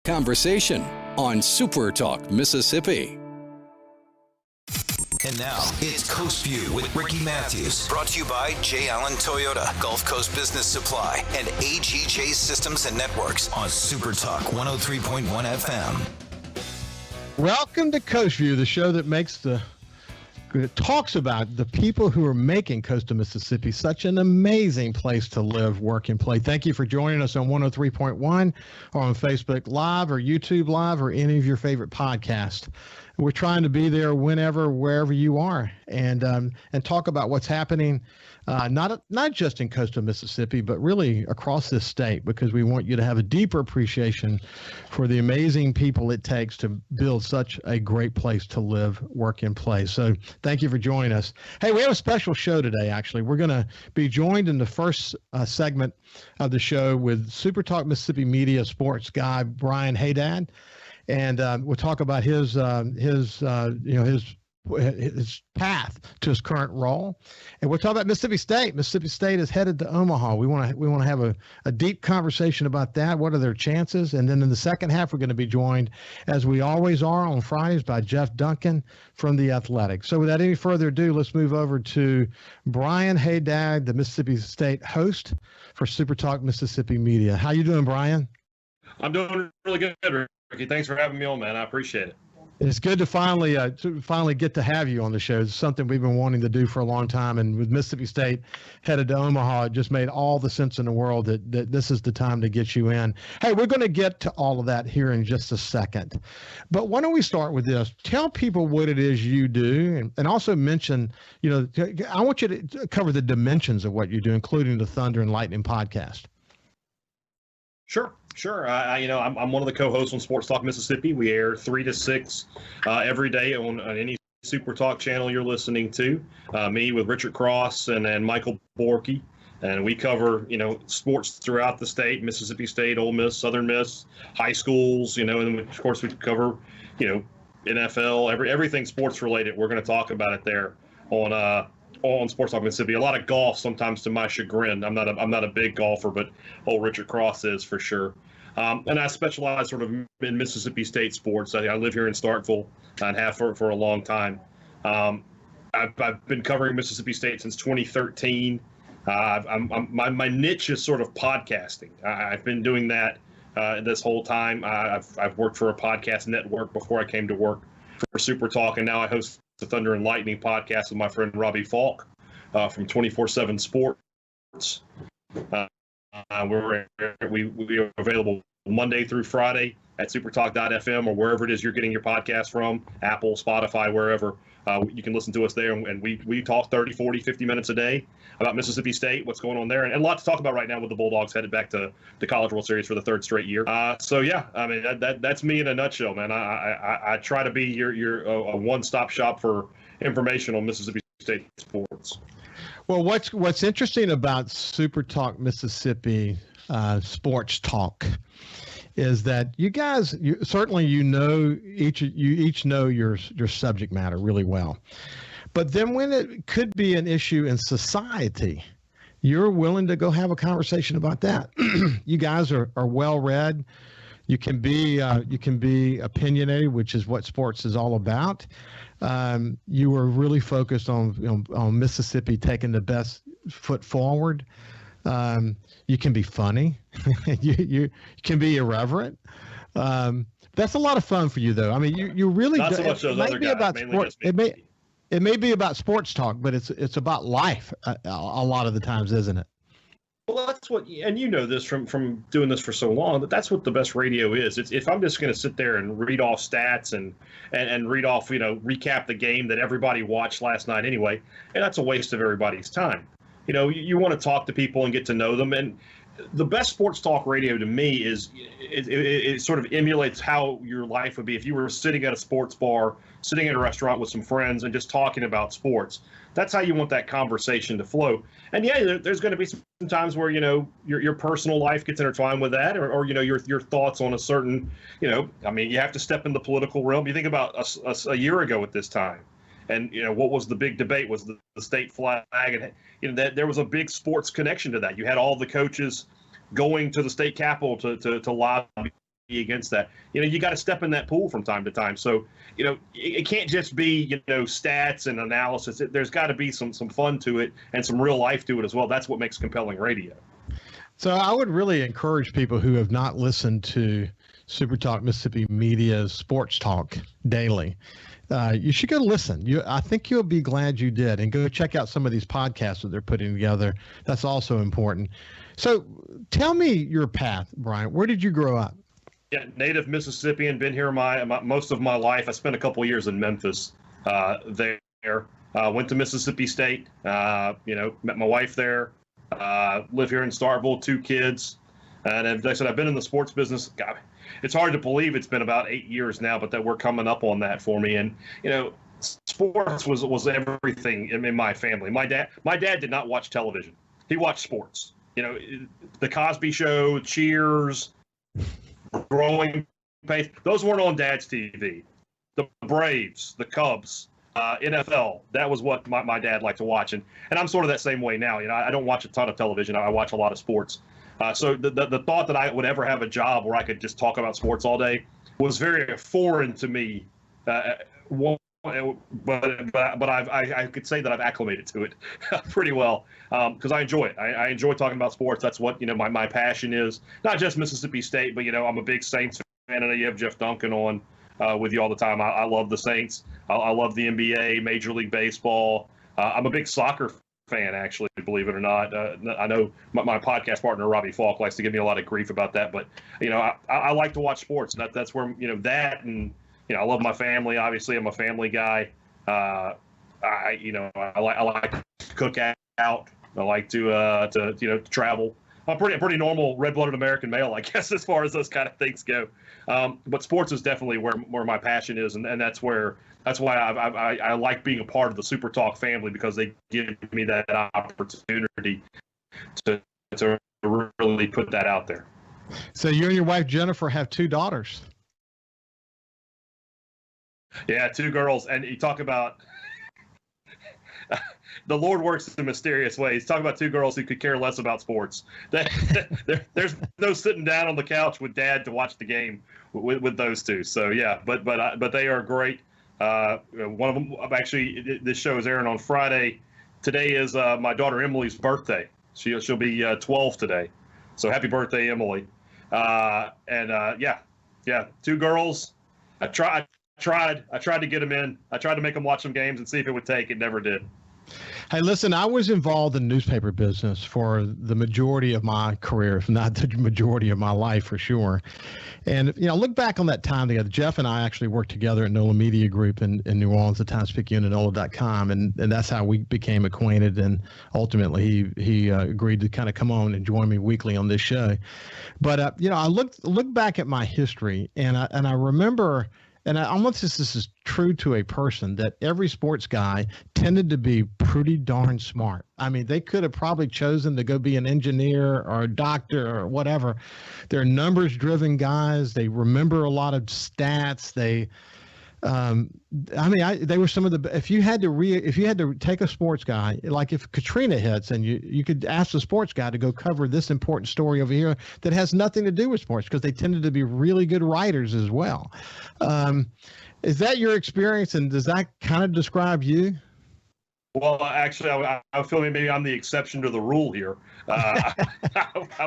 Conversation on SuperTalk Mississippi. And now, it's Coast Vue with Ricky Matthews. Brought to you by J. Allen Toyota, Gulf Coast Business Supply, and AGJ Systems and Networks on SuperTalk 103.1 FM. Welcome to Coast Vue, the show that talks about the people who are making coastal Mississippi such an amazing place to live, work, and play. Thank you for joining us on 103.1 or on Facebook Live or YouTube Live or any of your favorite podcasts. We're trying to be there whenever, wherever you are, and talk about what's happening, not just in coastal Mississippi, but really across this state, because we want you to have a deeper appreciation for the amazing people it takes to build such a great place to live, work, and play. So thank you for joining us. Hey, we have a special show today, actually. We're going to be joined in the first segment of the show with SuperTalk Mississippi media sports guy, Brian Hadad. And we'll talk about his path to his current role, and we'll talk about Mississippi State. Mississippi State is headed to Omaha. We want to have a deep conversation about that. What are their chances? And then in the second half, we're going to be joined, as we always are on Fridays, by Jeff Duncan from the Athletics. So without any further ado, let's move over to Brian Hadad, the Mississippi State host for SuperTalk Mississippi Media. How you doing, Brian? I'm doing really good, Ricky. Thanks for having me on, man. I appreciate it. It's good to finally get to have you on the show. It's something we've been wanting to do for a long time. And with Mississippi State headed to Omaha, it just made all the sense in the world that this is the time to get you in. Hey, we're going to get to all of that here in just a second. But why don't we start with this? Tell people what it is you do, and also mention, I want you to cover the dimensions of what you do, including the Thunder and Lightning podcast. Sure. I'm one of the co-hosts on SportsTalk Mississippi. We air 3 to 6 every day on any SuperTalk channel you're listening to. Me with Richard Cross and Michael Borky, and we cover sports throughout the state: Mississippi State, Ole Miss, Southern Miss, high schools. And then of course we cover NFL, everything sports related. We're going to talk about it there on SportsTalk Mississippi. A lot of golf, sometimes to my chagrin. I'm not a big golfer, but old Richard Cross is for sure. And I specialize sort of in Mississippi State sports. I live here in Starkville and have for a long time. I've been covering Mississippi State since 2013. My niche is sort of podcasting. I've been doing that this whole time. I've worked for a podcast network before I came to work for SuperTalk, and now I host the Thunder and Lightning podcast with my friend Robbie Falk from 24/7 Sports. We are available Monday through Friday at supertalk.fm or wherever it is you're getting your podcast from, Apple, Spotify, wherever. You can listen to us there, and we talk 30, 40, 50 minutes a day about Mississippi State, what's going on there, and a lot to talk about right now with the Bulldogs headed back to the College World Series for the third straight year. That's me in a nutshell, man. I try to be your a one-stop shop for information on Mississippi State sports. Well, what's interesting about SuperTalk Mississippi Sports Talk is that you guys, each know your subject matter really well. But then when it could be an issue in society, you're willing to go have a conversation about that. You guys are well read. You can be opinionated, which is what sports is all about. You were really focused on Mississippi taking the best foot forward. You can be funny. you can be irreverent. That's a lot of fun for you, though. I mean, you really not so much those other guys. About sports. It may be about sports talk, but it's about life a lot of the times, isn't it? Well, that's what, and you know this from doing this for so long, that's what the best radio is. It's if I'm just going to sit there and read off stats and read off, recap the game that everybody watched last night anyway, and that's a waste of everybody's time. You want to talk to people and get to know them, and the best sports talk radio to me is it sort of emulates how your life would be if you were sitting at a sports bar, sitting at a restaurant with some friends and just talking about sports. That's how you want that conversation to flow. And yeah, there's going to be some times where, your personal life gets intertwined with that, or your thoughts on a certain, you have to step in the political realm. You think about a year ago at this time. And, what was the big debate was the state flag. And, that there was a big sports connection to that. You had all the coaches going to the state capitol to lobby against that. You got to step in that pool from time to time. So, it can't just be, stats and analysis. There's got to be some fun to it and some real life to it as well. That's what makes compelling radio. So I would really encourage people who have not listened to SuperTalk Mississippi Media's Sports Talk Daily. You should go listen. I think you'll be glad you did, and go check out some of these podcasts that they're putting together. That's also important. So tell me your path, Brian. Where did you grow up? Yeah, native Mississippian. Been here most of my life. I spent a couple of years in Memphis. There, went to Mississippi State. Met my wife there. Live here in Starkville. 2 kids, and like I said, I've been in the sports business. God, it's hard to believe it's been about 8 years now, but that we're coming up on that for me. And sports was everything in my family. My dad did not watch television. He watched sports. The Cosby Show, Cheers, Growing Pains. Those weren't on Dad's TV. The Braves, the Cubs, NFL. That was what my dad liked to watch, and I'm sort of that same way now. I don't watch a ton of television. I watch a lot of sports. So the thought that I would ever have a job where I could just talk about sports all day was very foreign to me. But I could say that I've acclimated to it pretty well because I enjoy it. I enjoy talking about sports. That's what my passion is. Not just Mississippi State, but I'm a big Saints fan. I know you have Jeff Duncan on with you all the time. I love the Saints. I love the NBA, Major League Baseball. I'm a big soccer fan, actually, believe it or not. I know my podcast partner Robbie Falk likes to give me a lot of grief about that, but I like to watch sports. That's where that, and I love my family. Obviously, I'm a family guy. I like to cook out. I like to travel. I'm pretty normal red-blooded American male, I guess, as far as those kind of things go. But sports is definitely where my passion is, and that's why I like being a part of the Super Talk family, because they give me that opportunity to really put that out there. So you and your wife Jennifer have 2 daughters. Yeah, 2 girls, and you talk about the Lord works in mysterious ways. Talk about 2 girls who could care less about sports. There's no sitting down on the couch with Dad to watch the game with those 2. So yeah, but they are great. One of them, actually, this show is airing on Friday. Today is my daughter Emily's birthday. She'll be 12 today. So happy birthday, Emily. Yeah, 2 girls. I tried to get them in. I tried to make them watch some games and see if it would take. It never did. Hey, listen, I was involved in newspaper business for the majority of my career, if not the majority of my life, for sure. And, look back on that time together. Jeff and I actually worked together at NOLA Media Group in New Orleans, the Times-Picayune, and NOLA.com. And that's how we became acquainted. And ultimately, he agreed to kind of come on and join me weekly on this show. But, I look back at my history, and I remember, and I almost this is true to a person, that every sports guy tended to be pretty darn smart. I mean, they could have probably chosen to go be an engineer or a doctor or whatever. They're numbers-driven guys. They remember a lot of stats. They were some of the. If you had to take a sports guy, like if Katrina hits, and you could ask the sports guy to go cover this important story over here that has nothing to do with sports, because they tended to be really good writers as well. Is that your experience, and does that kind of describe you? Well, actually, I feel maybe I'm the exception to the rule here. I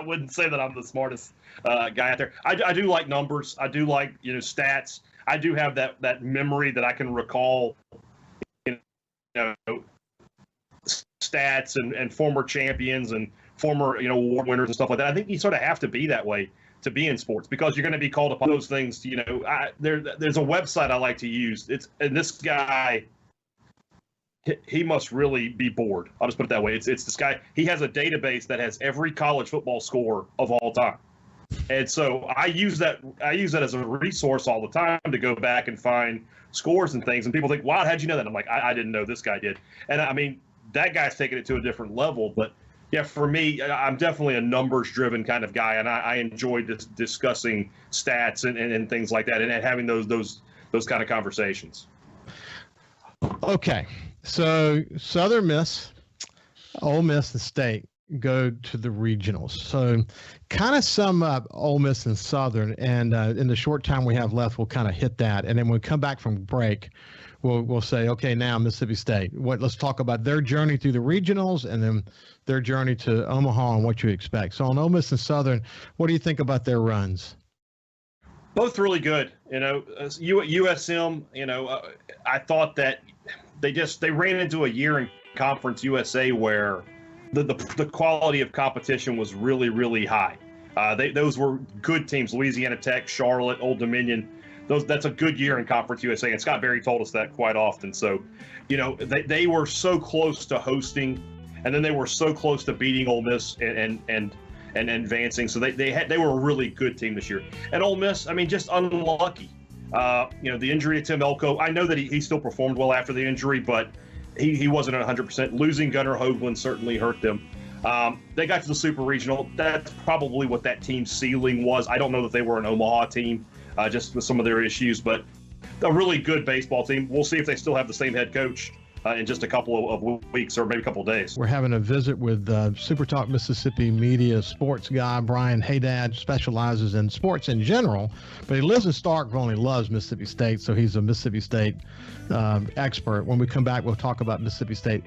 wouldn't say that I'm the smartest guy out there. I do like numbers. I do like stats. I do have that memory that I can recall, stats and former champions and former award winners and stuff like that. I think you sort of have to be that way to be in sports, because you're going to be called upon those things. There's a website I like to use. And this guy, he must really be bored. I'll just put it that way. It's this guy. He has a database that has every college football score of all time. And so I use that as a resource all the time to go back and find scores and things. And people think, wow, how'd you know that? I'm like, I didn't know this guy did. And I mean, that guy's taking it to a different level. But yeah, for me, I'm definitely a numbers-driven kind of guy, and I enjoy discussing stats and things like that, and having those kind of conversations. Okay, so Southern Miss, Ole Miss, and State. go to the regionals. So kind of sum up Ole Miss and Southern, and in the short time we have left, we'll kind of hit that. And then when we come back from break, we'll say, okay, now Mississippi State. Let's talk about their journey through the regionals and then their journey to Omaha and what you expect. So on Ole Miss and Southern, what do you think about their runs? Both really good. USM, I thought that they ran into a year in Conference USA where the quality of competition was really, really high. Those were good teams: Louisiana Tech, Charlotte, Old Dominion. That's a good year in Conference USA, and Scott Berry told us that quite often. So, they were so close to hosting, and then they were so close to beating Ole Miss and advancing. So they were a really good team this year. And Ole Miss, just unlucky. The injury to Tim Elko. I know that he still performed well after the injury, but he wasn't at 100%. Losing Gunnar Hoagland certainly hurt them. They got to the Super Regional. That's probably what that team's ceiling was. I don't know that they were an Omaha team, just with some of their issues, but a really good baseball team. We'll see if they still have the same head coach in just a couple of weeks or maybe a couple of days. We're having a visit with SuperTalk Mississippi media sports guy Brian Hadad. Specializes in sports in general, but he lives in Starkville and he loves Mississippi State, so he's a Mississippi State expert. When we come back, we'll talk about Mississippi State.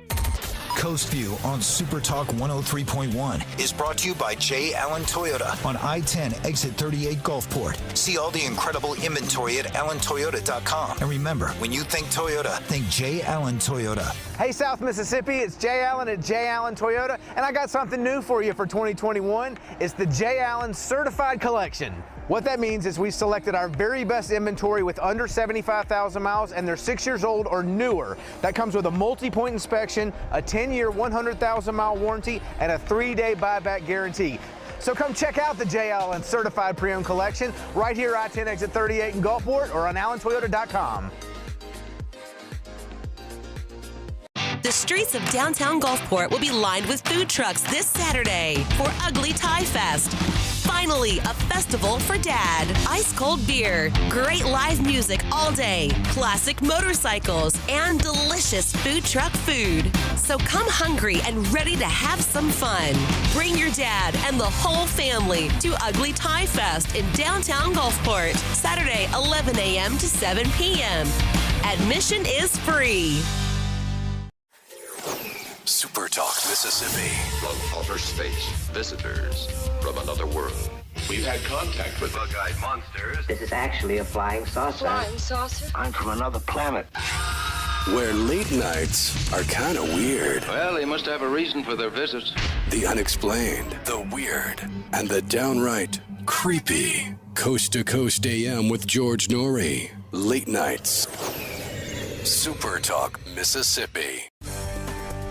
Coast View on SuperTalk 103.1 is brought to you by J. Allen Toyota on I-10 exit 38 Gulfport. See all the incredible inventory at allentoyota.com. And remember, when you think Toyota, think J. Allen Toyota. Hey, South Mississippi, it's J. Allen at J. Allen Toyota, and I got something new for you for 2021. It's the J. Allen Certified Collection. What that means is we selected our very best inventory with under 75,000 miles and they're 6 years old or newer. That comes with a multi-point inspection, a 10-year, 100,000-mile warranty, and a 3-day buyback guarantee. So come check out the J. Allen Certified Pre-Owned Collection right here I-10 exit 38 in Gulfport or on allentoyota.com. The streets of downtown Gulfport will be lined with food trucks this Saturday for Ugly Tie Fest. Finally, a festival for Dad. Ice-cold beer, great live music all day, classic motorcycles, and delicious food truck food. So come hungry and ready to have some fun. Bring your dad and the whole family to Ugly Tie Fest in downtown Gulfport, Saturday, 11 a.m. to 7 p.m. Admission is free. SuperTalk Mississippi. From outer space, visitors from another world. We've had contact with bug-eyed monsters. This is actually a flying saucer. Flying saucer? I'm from another planet. Where late nights are kind of weird. Well, they must have a reason for their visit. The unexplained, the weird, and the downright creepy. Coast to Coast AM with George Norrie. Late nights. SuperTalk Mississippi.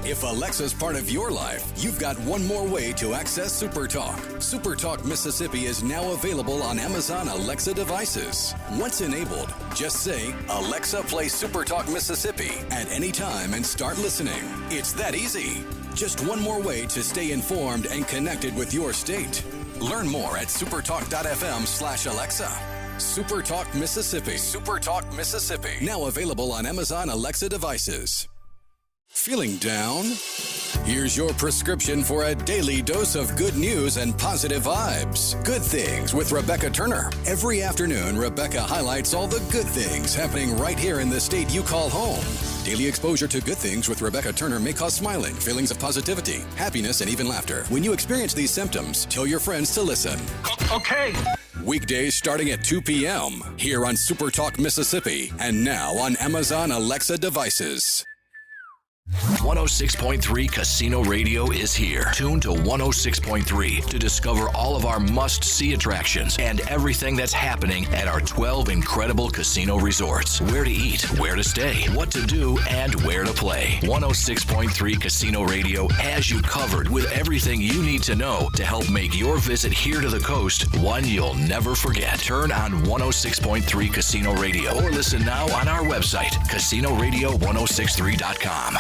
If Alexa's part of your life, you've got one more way to access SuperTalk. SuperTalk Mississippi is now available on Amazon Alexa devices. Once enabled, just say, Alexa, play SuperTalk Mississippi at any time and start listening. It's that easy. Just one more way to stay informed and connected with your state. Learn more at supertalk.fm/Alexa. SuperTalk Mississippi. SuperTalk Mississippi. Now available on Amazon Alexa devices. Feeling down? Here's your prescription for a daily dose of good news and positive vibes. Good Things with Rebecca Turner. Every afternoon, Rebecca highlights all the good things happening right here in the state you call home. Daily exposure to Good Things with Rebecca Turner may cause smiling, feelings of positivity, happiness, and even laughter. When you experience these symptoms, tell your friends to listen. Okay. Weekdays starting at 2 p.m. here on SuperTalk Mississippi and now on Amazon Alexa devices. 106.3 Casino Radio is here. Tune to 106.3 to discover all of our must-see attractions and everything that's happening at our 12 incredible casino resorts. Where to eat, where to stay, what to do, and where to play. 106.3 Casino Radio has you covered with everything you need to know to help make your visit here to the coast one you'll never forget. Turn on 106.3 Casino Radio or listen now on our website, casinoradio1063.com.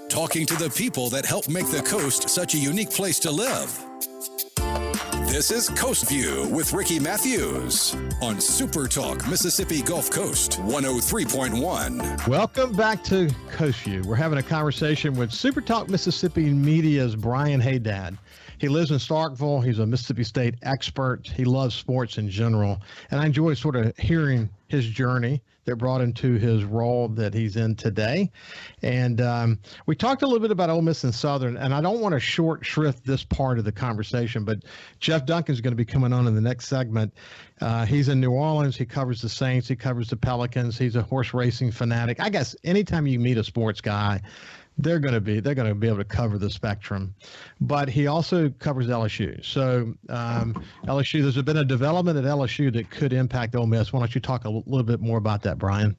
Talking to the people that help make the coast such a unique place to live. This is Coast View with Ricky Matthews on SuperTalk Mississippi Gulf Coast 103.1. Welcome back to Coast View. We're having a conversation with SuperTalk Mississippi Media's Brian Hadad. He lives in Starkville. He's a Mississippi State expert. He loves sports in general. And I enjoy sort of hearing his journey that brought him to his role that he's in today. And we talked a little bit about Ole Miss and Southern, and I don't want to short shrift this part of the conversation, but Jeff Duncan is going to be coming on in the next segment. He's in New Orleans. He covers the Saints. He covers the Pelicans. He's a horse racing fanatic. I guess anytime you meet a sports guy, they're going to be able to cover the spectrum. But he also covers LSU. So LSU, there's been a development at LSU that could impact Ole Miss. Why don't you talk a little bit more about that, Brian?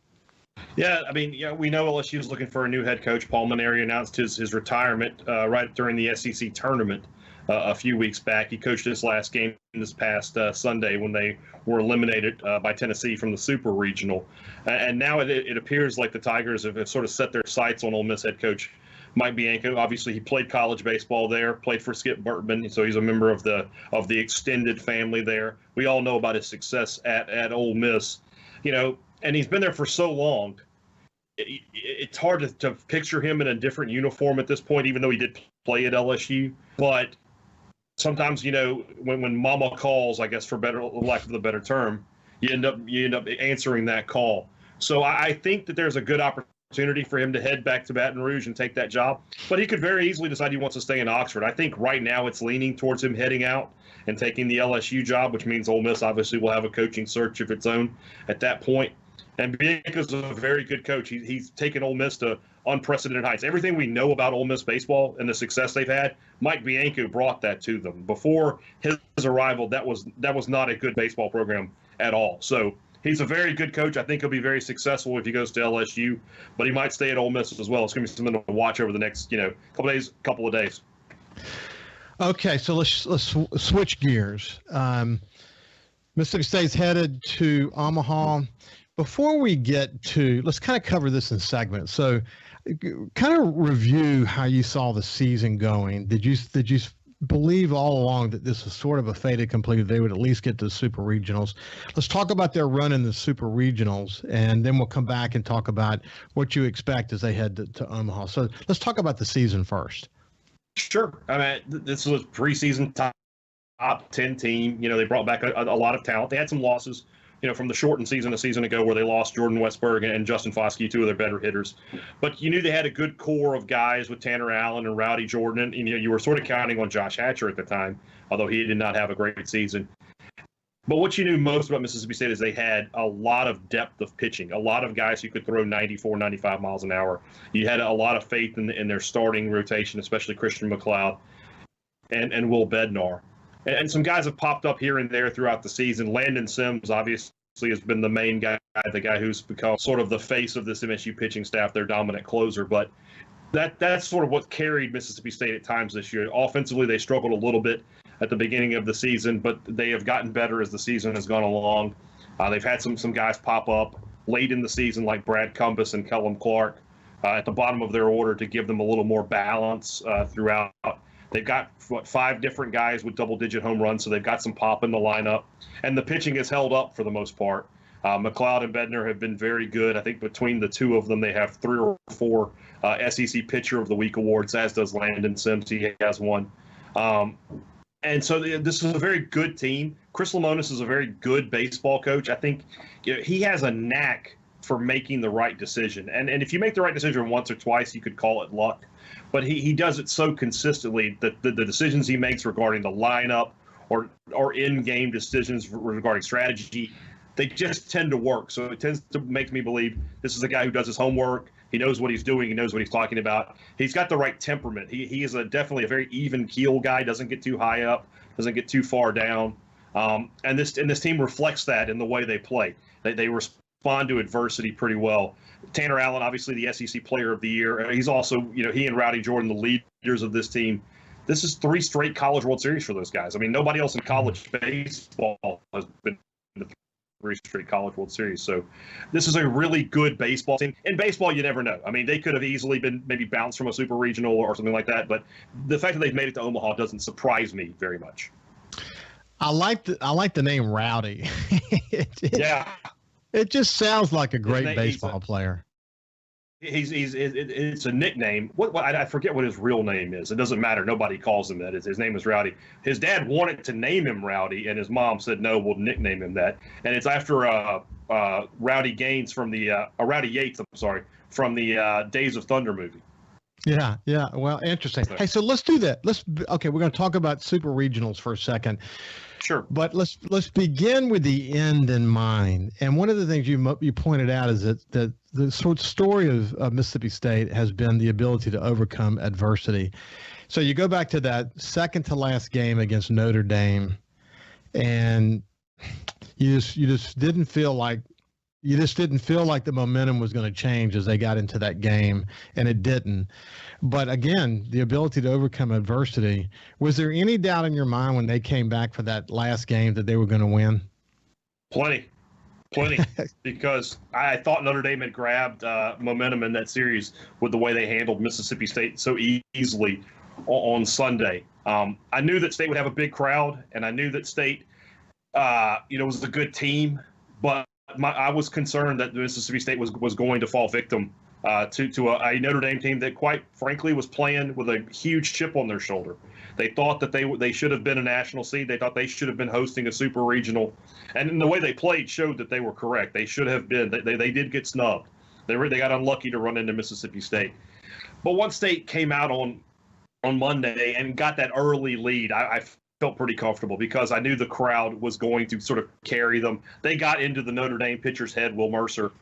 Yeah, I mean, we know LSU is looking for a new head coach. Paul Maneri announced his retirement right during the SEC tournament a few weeks back. He coached his last game this past Sunday when they were eliminated by Tennessee from the Super Regional. And now it appears like the Tigers have sort of set their sights on Ole Miss head coach Mike Bianco. Obviously, he played college baseball there, played for Skip Burtman, so he's a member of the extended family there. We all know about his success at Ole Miss, and he's been there for so long. It's hard to picture him in a different uniform at this point, even though he did play at LSU. But sometimes, when mama calls, I guess for lack of a better term, you end up answering that call. So I think that there's a good opportunity for him to head back to Baton Rouge and take that job. But he could very easily decide he wants to stay in Oxford. I think right now it's leaning towards him heading out and taking the LSU job, which means Ole Miss obviously will have a coaching search of its own at that point. And Bianco's a very good coach. He's taken Ole Miss to unprecedented heights. Everything we know about Ole Miss baseball and the success they've had, Mike Bianco brought that to them. Before his arrival, that was not a good baseball program at all. So he's a very good coach. I think he'll be very successful if he goes to LSU, but he might stay at Ole Miss as well. It's going to be something to watch over the next couple of days. Okay, so let's switch gears. Mississippi State's headed to Omaha. Before we get to, let's kind of cover this in segments. So kind of review how you saw the season going. Did you believe all along that this was sort of a fait accompli? They would at least get to the Super Regionals. Let's talk about their run in the Super Regionals, and then we'll come back and talk about what you expect as they head to Omaha. So let's talk about the season first. Sure. I mean, this was preseason top 10 team. They brought back a lot of talent. They had some losses, from the shortened season a season ago where they lost Jordan Westberg and Justin Foskey, two of their better hitters. But you knew they had a good core of guys with Tanner Allen and Rowdy Jordan. And, you were sort of counting on Josh Hatcher at the time, although he did not have a great season. But what you knew most about Mississippi State is they had a lot of depth of pitching, a lot of guys who could throw 94, 95 miles an hour. You had a lot of faith in their starting rotation, especially Christian McLeod and Will Bednar. And some guys have popped up here and there throughout the season. Landon Sims, obviously, has been the main guy, the guy who's become sort of the face of this MSU pitching staff, their dominant closer. But that's sort of what carried Mississippi State at times this year. Offensively, they struggled a little bit at the beginning of the season, but they have gotten better as the season has gone along. They've had some guys pop up late in the season, like Brad Cumbus and Kellum Clark, at the bottom of their order to give them a little more balance throughout. They've got, 5 different guys with double-digit home runs, so they've got some pop in the lineup. And the pitching has held up for the most part. McLeod and Bednar have been very good. I think between the two of them, they have 3 or 4 SEC Pitcher of the Week awards, as does Landon Sims. He has one. And so this is a very good team. Chris Lemonis is a very good baseball coach. I think he has a knack for making the right decision. And if you make the right decision once or twice, you could call it luck. But he does it so consistently that the decisions he makes regarding the lineup or in-game decisions regarding strategy, they just tend to work. So it tends to make me believe this is a guy who does his homework. He knows what he's doing. He knows what he's talking about. He's got the right temperament. He is definitely a very even keel guy, doesn't get too high up, doesn't get too far down. And this team reflects that in the way they play. They respond to adversity pretty well. Tanner Allen, obviously the SEC Player of the Year. He's also, he and Rowdy Jordan, the leaders of this team. This is 3 straight College World Series for those guys. I mean, nobody else in college baseball has been in the 3 straight College World Series. So this is a really good baseball team. In baseball, you never know. I mean, they could have easily been maybe bounced from a Super Regional or something like that. But the fact that they've made it to Omaha doesn't surprise me very much. I like the name Rowdy. It just sounds like a great baseball player. It's a nickname. I forget what his real name is. It doesn't matter. Nobody calls him that. His name is Rowdy. His dad wanted to name him Rowdy, and his mom said no, we'll nickname him that. And it's after Rowdy Yates, from the Days of Thunder movie. Yeah. Well, interesting. Hey, so let's do that. We're going to talk about super regionals for a second. Sure. But let's begin with the end in mind. And one of the things you pointed out is that the sort of story of Mississippi State has been the ability to overcome adversity. So you go back to that second to last game against Notre Dame, and you just didn't feel like the momentum was going to change as they got into that game, and it didn't. But again, the ability to overcome adversity. Was there any doubt in your mind when they came back for that last game that they were going to win? Plenty, because I thought Notre Dame had grabbed momentum in that series with the way they handled Mississippi State so easily on Sunday. I knew that State would have a big crowd, and I knew that State, was a good team, but I was concerned that Mississippi State was going to fall victim to a Notre Dame team that, quite frankly, was playing with a huge chip on their shoulder. They thought that they should have been a national seed. They thought they should have been hosting a super regional, and the way they played showed that they were correct. They should have been. They did get snubbed. They got unlucky to run into Mississippi State. But once State came out on Monday and got that early lead, I felt pretty comfortable because I knew the crowd was going to sort of carry them. They got into the Notre Dame pitcher's head, Will Mercer,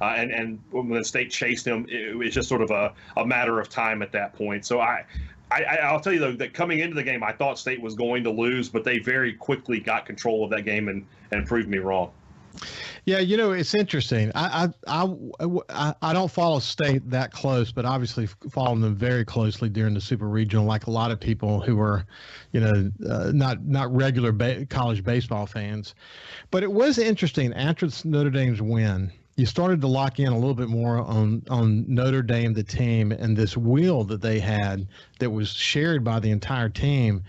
and when the State chased him, it was just sort of a matter of time at that point. So I'll tell you, though, that coming into the game, I thought State was going to lose, but they very quickly got control of that game and proved me wrong. Yeah, it's interesting. I don't follow State that close, but obviously following them very closely during the Super Regional, like a lot of people who are, not regular college baseball fans. But it was interesting after Notre Dame's win. You started to lock in a little bit more on Notre Dame, the team, and this will that they had that was shared by the entire team,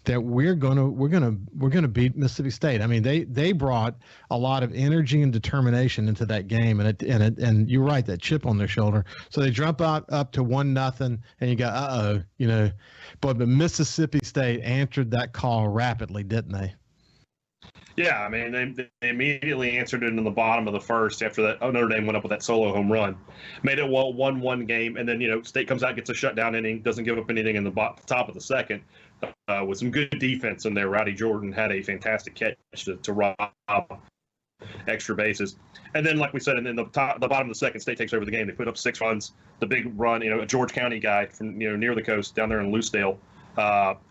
that we're gonna beat Mississippi State. I mean, they brought a lot of energy and determination into that game, and you're right, that chip on their shoulder. So they jump up to 1-0, and you go, but Mississippi State answered that call rapidly, didn't they? Yeah, I mean, they immediately answered it in the bottom of the first after that. Notre Dame went up with that solo home run, made it 1-1 game, and then State comes out, gets a shutdown inning, doesn't give up anything in the top of the second, with some good defense in there. Rowdy Jordan had a fantastic catch to rob extra bases, and then, like we said, in the bottom of the second, State takes over the game. They put up 6 runs. The big run, a George County guy from near the coast down there in Loosedale,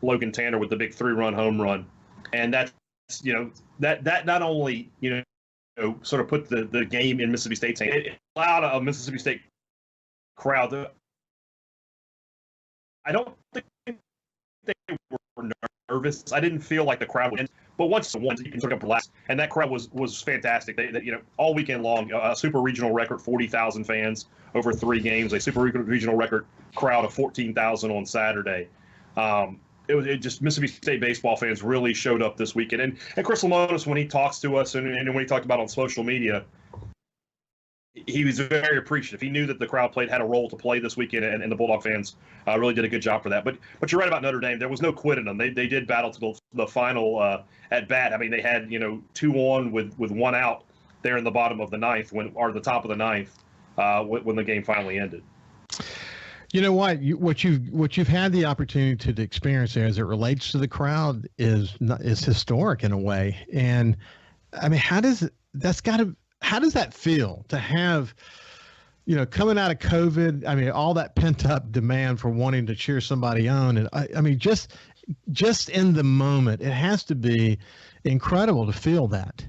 Logan Tanner with the big 3-run home run, and that's. That not only sort of put the game in Mississippi State's hand, it allowed a Mississippi State crowd to. I don't think they were nervous. I didn't feel like the crowd was. But once you can sort of relax, and that crowd was fantastic. They all weekend long, a super regional record, 40,000 fans over 3 games, a super regional record crowd of 14,000 on Saturday. It just Mississippi State baseball fans really showed up this weekend. And Chris Lemonis, when he talks to us and when he talked about on social media, he was very appreciative. He knew that the crowd had a role to play this weekend, and the Bulldog fans really did a good job for that. But you're right about Notre Dame. There was no quit in them. They did battle to the final at bat. I mean, they had 2 on with 1 out there in the bottom of the ninth or the top of the ninth when the game finally ended. You know what? What you've had the opportunity to experience there, as it relates to the crowd, is historic in a way. And I mean, how does that feel to have, coming out of COVID? I mean, all that pent up demand for wanting to cheer somebody on, and I mean, just in the moment, it has to be incredible to feel that.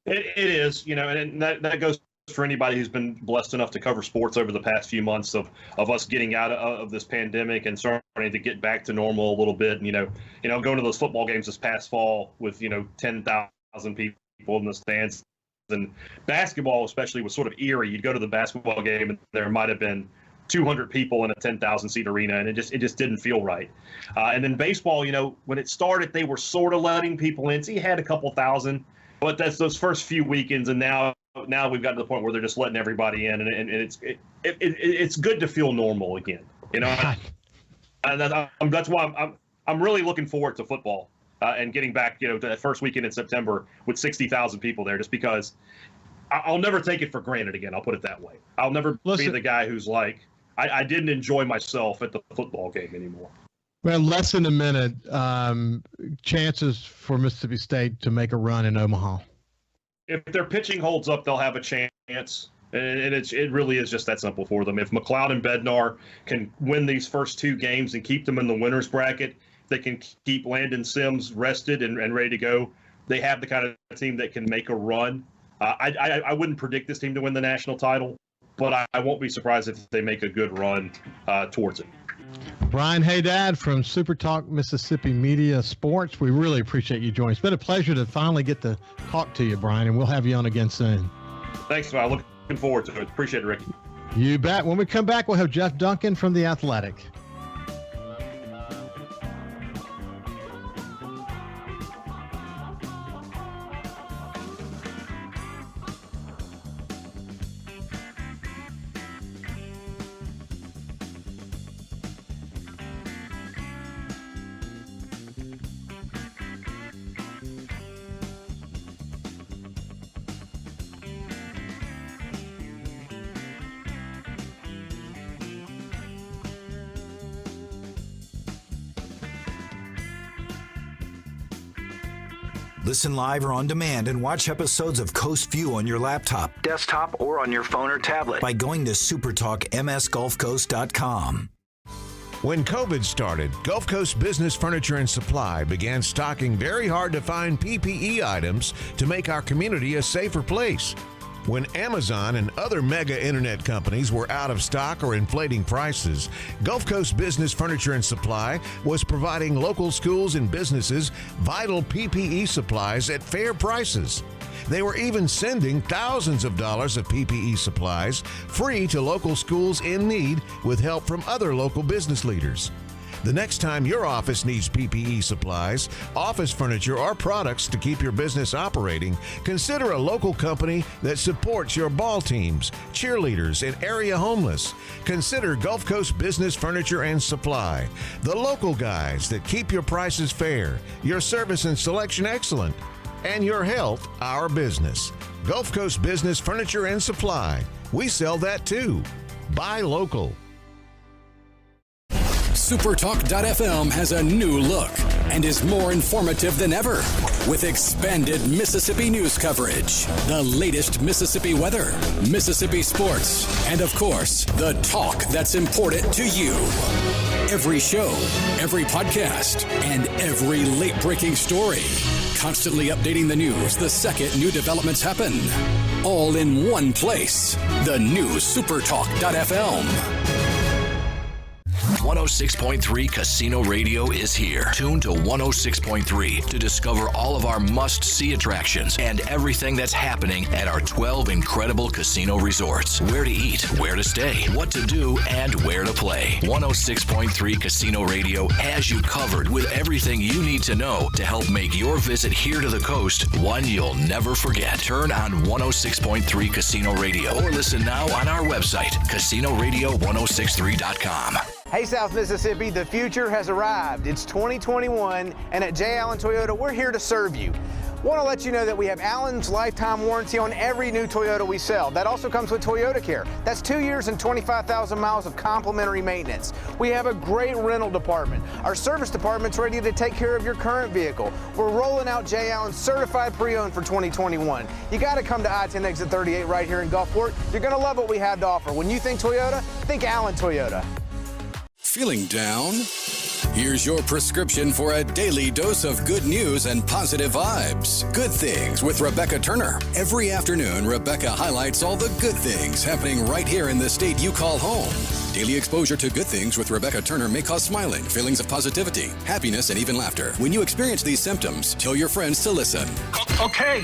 It is, and that goes for anybody who's been blessed enough to cover sports over the past few months of us getting out of this pandemic and starting to get back to normal a little bit. And, going to those football games this past fall with, 10,000 people in the stands, and basketball especially was sort of eerie. You'd go to the basketball game and there might have been 200 people in a 10,000 seat arena, and it just didn't feel right. And then baseball, when it started, they were sort of letting people in. So you had a couple thousand, but that's those first few weekends, and now we've got to the point where they're just letting everybody in, and it's good to feel normal again. And that's why I'm really looking forward to football and getting back, to that first weekend in September with 60,000 people there, just because I'll never take it for granted again. I'll put it that way. I'll never be the guy who's like, I didn't enjoy myself at the football game anymore. Well, less than a minute. Chances for Mississippi State to make a run in Omaha. If their pitching holds up, they'll have a chance. And it really is just that simple for them. If McLeod and Bednar can win these first two games and keep them in the winner's bracket, they can keep Landon Sims rested and ready to go. They have the kind of team that can make a run. I wouldn't predict this team to win the national title, but I won't be surprised if they make a good run towards it. Brian Hadad from SuperTalk Mississippi Media Sports. We really appreciate you joining. It's been a pleasure to finally get to talk to you, Brian, and we'll have you on again soon. Thanks, man. Looking forward to it. Appreciate it, Ricky. You bet. When we come back, we'll have Jeff Duncan from The Athletic. Listen live or on demand and watch episodes of Coast Vue on your laptop, desktop, or on your phone or tablet by going to supertalkmsgulfcoast.com. When COVID started, Gulf Coast Business Furniture and Supply began stocking very hard-to-find PPE items to make our community a safer place. When Amazon and other mega internet companies were out of stock or inflating prices, Gulf Coast Business Furniture and Supply was providing local schools and businesses vital PPE supplies at fair prices. They were even sending thousands of dollars of PPE supplies free to local schools in need with help from other local business leaders. The next time your office needs PPE supplies, office furniture, or products to keep your business operating, consider a local company that supports your ball teams, cheerleaders, and area homeless. Consider Gulf Coast Business Furniture and Supply, the local guys that keep your prices fair, your service and selection excellent, and your health our business. Gulf Coast Business Furniture and Supply. We sell that too. Buy local. SuperTalk.fm has a new look and is more informative than ever with expanded Mississippi news coverage, the latest Mississippi weather, Mississippi sports, and of course, the talk that's important to you. Every show, every podcast, and every late-breaking story. Constantly updating the news the second new developments happen. All in one place. The new SuperTalk.fm. 106.3 Casino Radio is here. Tune to 106.3 to discover all of our must-see attractions and everything that's happening at our 12 incredible casino resorts. Where to eat, where to stay, what to do, and where to play. 106.3 Casino Radio has you covered with everything you need to know to help make your visit here to the coast one you'll never forget. Turn on 106.3 Casino Radio or listen now on our website, CasinoRadio1063.com. Hey, South Mississippi, the future has arrived. It's 2021, and at J. Allen Toyota, we're here to serve you. Want to let you know that we have Allen's lifetime warranty on every new Toyota we sell. That also comes with Toyota Care. That's 2 years and 25,000 miles of complimentary maintenance. We have a great rental department. Our service department's ready to take care of your current vehicle. We're rolling out J. Allen certified pre-owned for 2021. You got to come to I-10 exit 38 right here in Gulfport. You're going to love what we have to offer. When you think Toyota, think Allen Toyota. Feeling down? Here's your prescription for a daily dose of good news and positive vibes. Good Things with Rebecca Turner. Every afternoon, Rebecca highlights all the good things happening right here in the state you call home. Daily exposure to Good Things with Rebecca Turner may cause smiling, feelings of positivity, happiness, and even laughter. When you experience these symptoms, tell your friends to listen. Okay,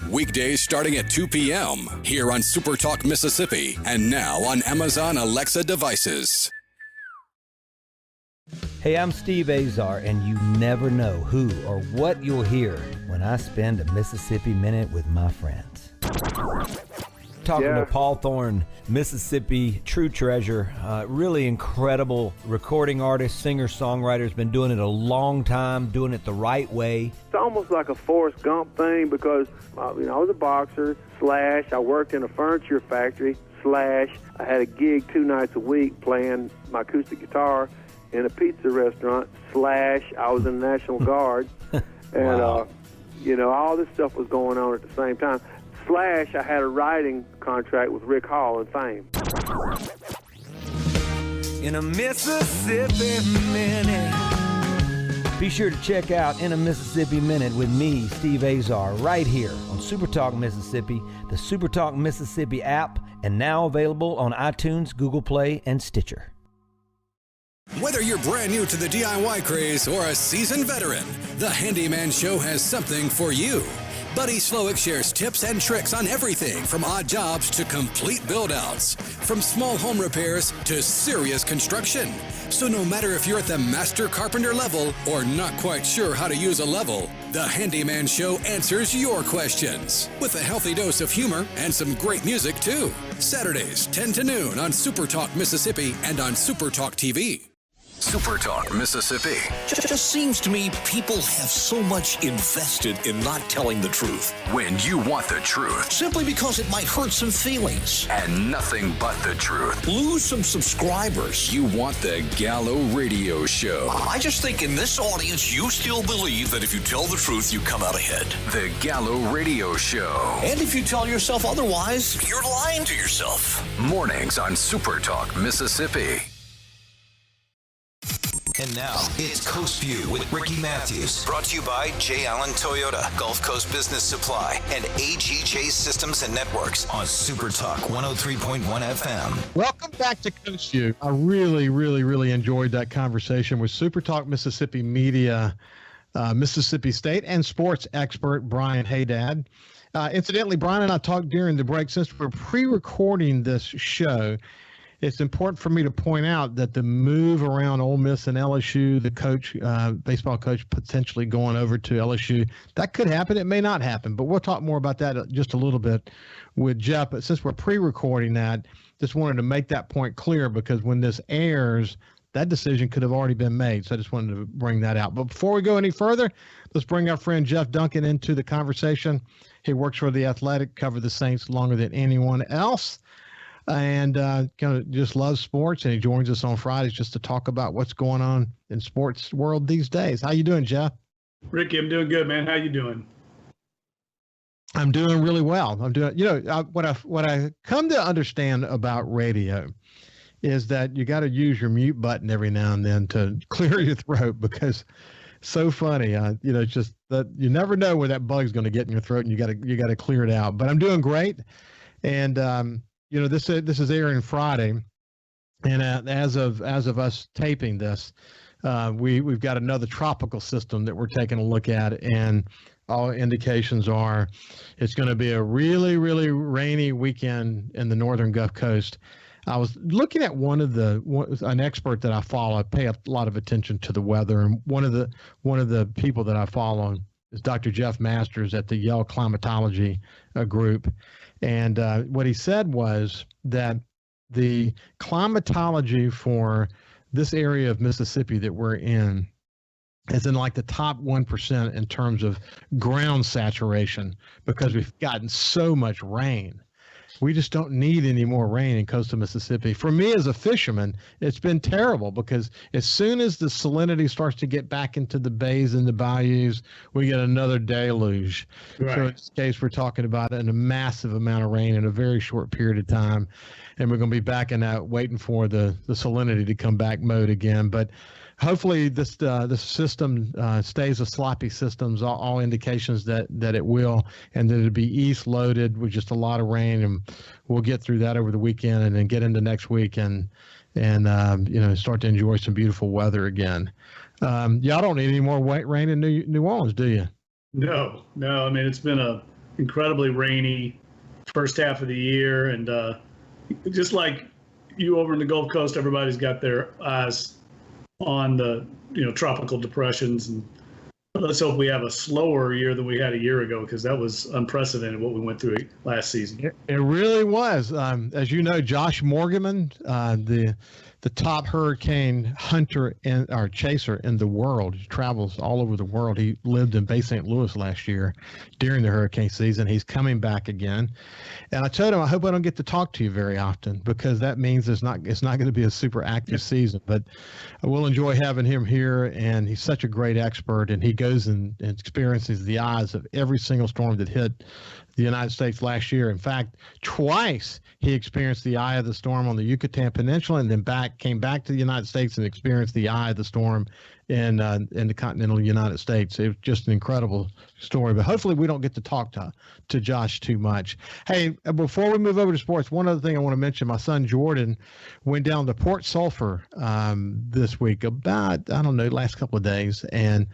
Weekdays starting at 2 p.m. here on SuperTalk Mississippi and now on Amazon Alexa devices. Hey, I'm Steve Azar, and you never know who or what you'll hear when I spend a Mississippi Minute with my friends. Talking to Paul Thorne, Mississippi true treasure, really incredible recording artist, singer, songwriter, has been doing it a long time, doing it the right way. It's almost like a Forrest Gump thing because, I was a boxer, / I worked in a furniture factory, / I had a gig 2 nights a week playing my acoustic guitar in a pizza restaurant, / I was in the National Guard, and, Wow. All this stuff was going on at the same time. / I had a writing contract with Rick Hall and Fame. In a Mississippi Minute. Be sure to check out In a Mississippi Minute with me, Steve Azar, right here on SuperTalk Mississippi, the SuperTalk Mississippi app, and now available on iTunes, Google Play, and Stitcher. Whether you're brand new to the DIY craze or a seasoned veteran, the Handyman Show has something for you. Buddy Slowick shares tips and tricks on everything from odd jobs to complete build-outs, from small home repairs to serious construction. So no matter if you're at the master carpenter level or not quite sure how to use a level, the Handyman Show answers your questions with a healthy dose of humor and some great music too. Saturdays, 10 to noon on SuperTalk Mississippi and on SuperTalk TV. SuperTalk Mississippi. Just seems to me people have so much invested in not telling the truth. When you want the truth. Simply because it might hurt some feelings. And nothing but the truth. Lose some subscribers. You want the Gallo Radio Show. I just think in this audience, you still believe that if you tell the truth, you come out ahead. The Gallo Radio Show. And if you tell yourself otherwise, you're lying to yourself. Mornings on SuperTalk Mississippi. And now, it's Coast View with Ricky Matthews. Brought to you by J. Allen Toyota, Gulf Coast Business Supply, and AGJ Systems and Networks on SuperTalk 103.1 FM. Welcome back to Coast View. I really enjoyed that conversation with SuperTalk Mississippi Media, Mississippi State and sports expert Brian Hadad. Incidentally, Brian and I talked during the break. Since we're pre-recording this show, it's important for me to point out that the move around Ole Miss and LSU, the coach, baseball coach, potentially going over to LSU, that could happen. It may not happen, but we'll talk more about that just a little bit with Jeff. But since we're pre-recording that, just wanted to make that point clear because when this airs, that decision could have already been made. So I just wanted to bring that out. But before we go any further, let's bring our friend Jeff Duncan into the conversation. He works for the Athletic, covered the Saints longer than anyone else, and kind of just loves sports, and he joins us on Fridays just to talk about what's going on in sports world these days. How you doing, Jeff? Ricky, I'm doing good, man. How you doing? I'm doing really well. I'm doing, what I come to understand about radio is that you got to use your mute button every now and then to clear your throat, because so funny. It's just that you never know where that bug's going to get in your throat, and you got to clear it out. But I'm doing great, and this is airing Friday, and as of us taping this, we've got another tropical system that we're taking a look at, and all indications are it's going to be a really rainy weekend in the northern Gulf Coast. I was looking at an expert that I follow. I pay a lot of attention to the weather, and one of the people that I follow is Dr. Jeff Masters at the Yale Climatology Group. And what he said was that the climatology for this area of Mississippi that we're in is in like the top 1% in terms of ground saturation, because we've gotten so much rain. We just don't need any more rain in coastal Mississippi. For me as a fisherman, it's been terrible, because as soon as the salinity starts to get back into the bays and the bayous, we get another deluge. Right. So in this case, we're talking about a massive amount of rain in a very short period of time. And we're going to be back in that waiting for the salinity to come back mode again. But hopefully this system stays a sloppy system. All indications that it will, and that it'll be east loaded with just a lot of rain, and we'll get through that over the weekend and then get into next week and start to enjoy some beautiful weather again. Y'all don't need any more rain in New Orleans, do you? No. I mean, it's been a incredibly rainy first half of the year. And just like you over in the Gulf Coast, everybody's got their eyes on the, tropical depressions. And let's hope we have a slower year than we had a year ago, because that was unprecedented what we went through last season. It really was. As you know, Josh Morgan, the top hurricane hunter or chaser in the world. He travels all over the world. He lived in Bay St. Louis last year during the hurricane season. He's coming back again. And I told him, I hope I don't get to talk to you very often, because that means it's not going to be a super active season. But I will enjoy having him here, and he's such a great expert, and he goes and experiences the eyes of every single storm that hit the United States last year. In fact, twice he experienced the eye of the storm on the Yucatan Peninsula, and then came back to the United States and experienced the eye of the storm in the continental United States. It was just an incredible story. But hopefully we don't get to talk to Josh too much. Hey, before we move over to sports, one other thing I want to mention: my son Jordan went down to Port Sulphur this week, about, last couple of days, and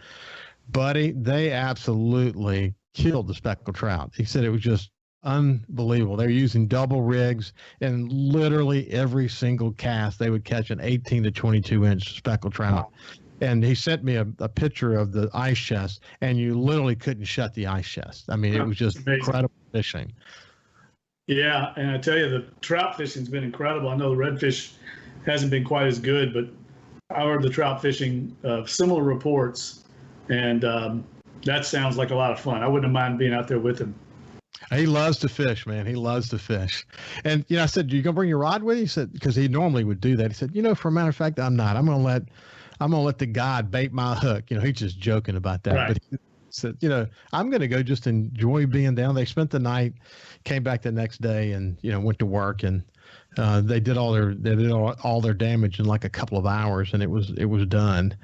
buddy, they absolutely killed the speckled trout. He said it was just unbelievable. They're using double rigs, and literally every single cast they would catch an 18 to 22 inch speckled trout. And he sent me a picture of the ice chest, and you literally couldn't shut the ice chest. I mean, it was just incredible fishing. Yeah, and I tell you, the trout fishing's been incredible. I know the redfish hasn't been quite as good, but I heard the trout fishing, similar reports, and that sounds like a lot of fun. I wouldn't mind being out there with him. He loves to fish, man. He loves to fish. And, I said, you going to bring your rod with you? He said, because he normally would do that. He said, for a matter of fact, I'm not. I'm going to let the guide bait my hook. He's just joking about that. Right. But he said, I'm going to go just enjoy being down. They spent the night, came back the next day, and, went to work, and they did all their damage in like a couple of hours, and it was done.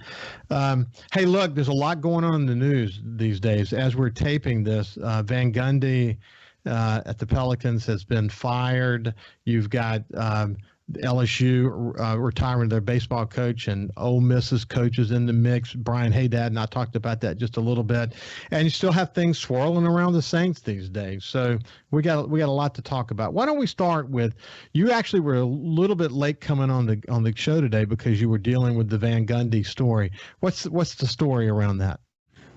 Hey, look, there's a lot going on in the news these days. As we're taping this, Van Gundy at the Pelicans has been fired. You've got LSU retiring their baseball coach, and Ole Miss's coaches in the mix. Brian Hadad, and I talked about that just a little bit. And you still have things swirling around the Saints these days. So we got a lot to talk about. Why don't we start with, you actually were a little bit late coming on the show today because you were dealing with the Van Gundy story. What's the story around that?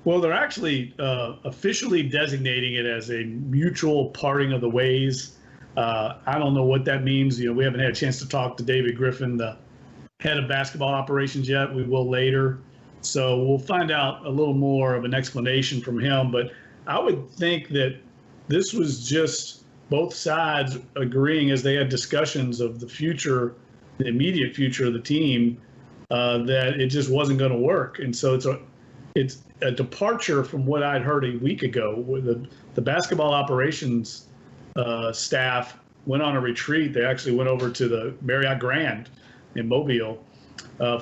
Well, they're actually officially designating it as a mutual parting of the ways. I don't know what that means. We haven't had a chance to talk to David Griffin, the head of basketball operations, yet. We will later. So we'll find out a little more of an explanation from him. But I would think that this was just both sides agreeing, as they had discussions of the future, the immediate future of the team, that it just wasn't going to work. And so it's a departure from what I'd heard a week ago, where the basketball operations staff went on a retreat. They actually went over to the Marriott Grand in Mobile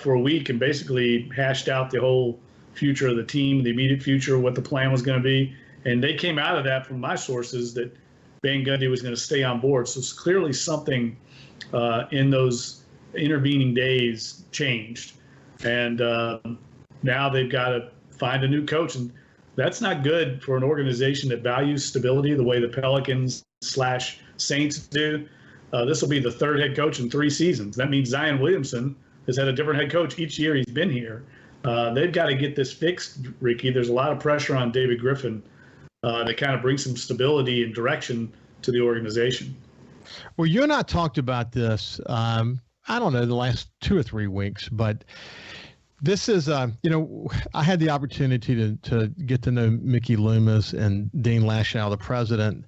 for a week and basically hashed out the whole future of the team, the immediate future, what the plan was going to be. And they came out of that, from my sources, that Van Gundy was going to stay on board. So it's clearly something in those intervening days changed. And now they've got to find a new coach. And that's not good for an organization that values stability the way the Pelicans / Saints do. This will be the third head coach in 3 seasons. That means Zion Williamson has had a different head coach each year he's been here. They've got to get this fixed, Ricky. There's a lot of pressure on David Griffin to kind of bring some stability and direction to the organization. Well, you and I talked about this, I don't know, the last 2 or 3 weeks, but this is, I had the opportunity to get to know Mickey Loomis and Dean Lashow, the president,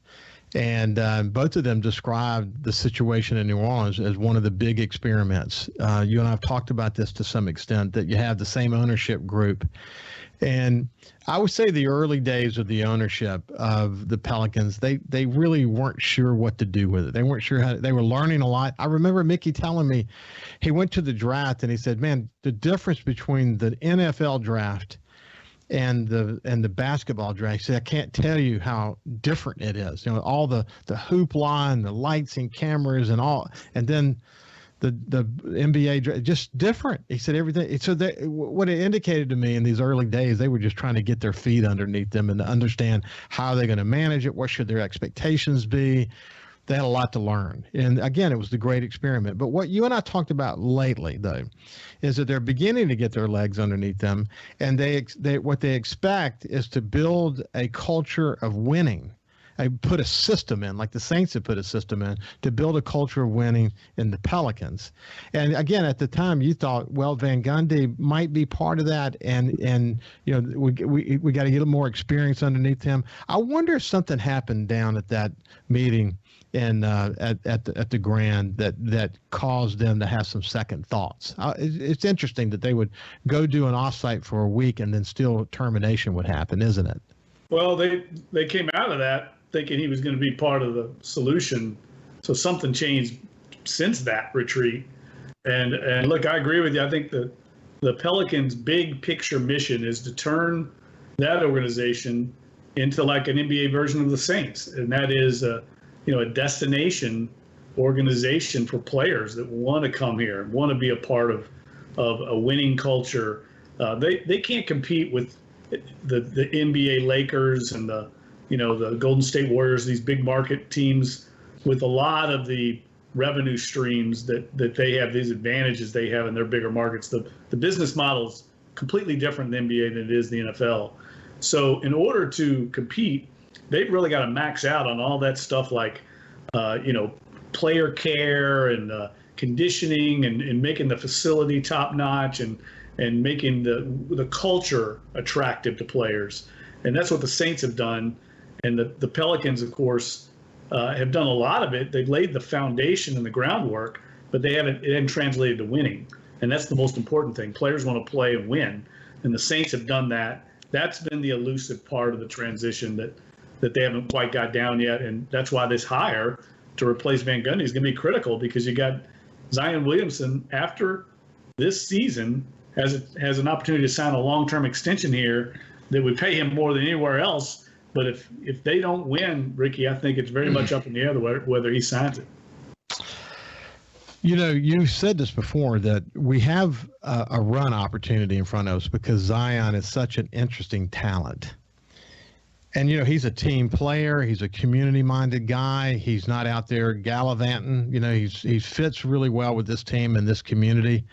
and both of them described the situation in New Orleans as one of the big experiments. You and I have talked about this to some extent, that you have the same ownership group. And I would say the early days of the ownership of the Pelicans, they really weren't sure what to do with it. They weren't sure they were learning a lot. I remember Mickey telling me he went to the draft and he said, man, the difference between the NFL draft and the basketball draft, he said, I can't tell you how different it is. All the hoopla and the lights and cameras and all, and then the NBA, just different. He said everything. So what it indicated to me in these early days, they were just trying to get their feet underneath them and to understand how they're going to manage it. What should their expectations be? They had a lot to learn. And again, it was the great experiment. But what you and I talked about lately, though, is that they're beginning to get their legs underneath them. And what they expect is to build a culture of winning. I put a system in, like the Saints have put a system in, to build a culture of winning in the Pelicans. And again, at the time, you thought, well, Van Gundy might be part of that, and you know, we got to get more experience underneath him. I wonder if something happened down at that meeting and at the Grand that caused them to have some second thoughts. It's interesting that they would go do an offsite for a week and then still termination would happen, isn't it? Well, they came out of that thinking he was going to be part of the solution. So something changed since that retreat. And look, I agree with you. I think the Pelicans' big picture mission is to turn that organization into like an NBA version of the Saints. And that is, a destination organization for players that want to come here, want to be a part of a winning culture. They can't compete with the NBA Lakers and the Golden State Warriors, these big market teams, with a lot of the revenue streams that they have, these advantages they have in their bigger markets. The business model is completely different in the NBA than it is the NFL. So in order to compete, they've really got to max out on all that stuff like, player care and conditioning and making the facility top notch and making the culture attractive to players. And that's what the Saints have done. And the Pelicans, of course, have done a lot of it. They've laid the foundation and the groundwork, but it hasn't translated to winning. And that's the most important thing. Players want to play and win. And the Saints have done that. That's been the elusive part of the transition that they haven't quite got down yet. And that's why this hire to replace Van Gundy is going to be critical, because you got Zion Williamson after this season has an opportunity to sign a long-term extension here that would pay him more than anywhere else. But if they don't win, Ricky, I think it's very much up in the air whether he signs it. You said this before, that we have a run opportunity in front of us because Zion is such an interesting talent. And, he's a team player. He's a community-minded guy. He's not out there gallivanting. He fits really well with this team and this community.